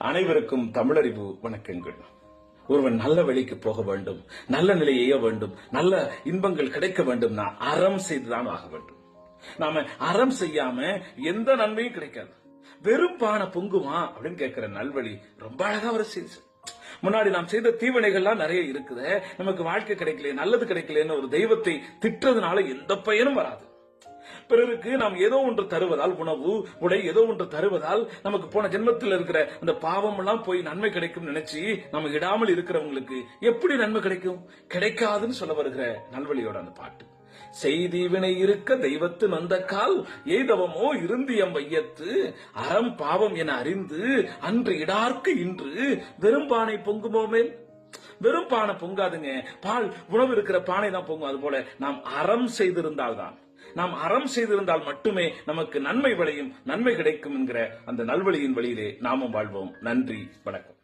அனைவருக்கும் தமிழறிவு வணக்கங்கள். ஒருவன் நல்ல வழிக்கு போக வேண்டும், நல்ல நிலையை எய்ய வேண்டும், நல்ல இன்பங்கள் கிடைக்க வேண்டும்னா அறம் செய்துதான் ஆக வேண்டும். நாம அறம் செய்யாம எந்த நன்மையும் கிடைக்காது. வெறும் பானை பொங்குமா அப்படின்னு கேட்கிற நல்வழி ரொம்ப அழகா வர செய்து. முன்னாடி நாம் செய்த தீவினைகள்லாம் நிறைய இருக்குது, நமக்கு வாழ்க்கை கிடைக்கல, நல்லது கிடைக்கலன்னு ஒரு தெய்வத்தை திட்டுறதுனால எந்த பயனும் வராது. பிறருக்கு நாம் ஏதோ ஒன்று தருவதால், உணவு உடை ஏதோ ஒன்று தருவதால் நமக்கு போன ஜென்மத்தில் இருக்கிற அந்த பாவம் எல்லாம் போய் நன்மை கிடைக்கும் நினைச்சு நம்ம இடாமல் இருக்கிறவங்களுக்கு எப்படி நன்மை கிடைக்கும்? கிடைக்காதுன்னு சொல்ல வருகிற நல்வழியோட அந்த பாட்டு. செய்தி வினை இருக்க தெய்வத்து நந்தக்கால் எய்தவமோ இருந்தியம் வையத்து அறம் பாவம் என அறிந்து அன்று இடார்க்கு இன்று வெறும்பானை பொங்குமோ மேல். வெறும் பானை பொங்காதுங்க, பால் உணவு இருக்கிற பானை தான் பொங்கும். அது போல நாம் அறம் செய்திருந்தால்தான், நாம் அறம் செய்திருந்தால் மட்டுமே நமக்கு நன்மை விளையும், நன்மை கிடைக்கும் என்கிற அந்த நல்வழியின் வழியிலே நாமும் வாழ்வோம். நன்றி, வணக்கம்.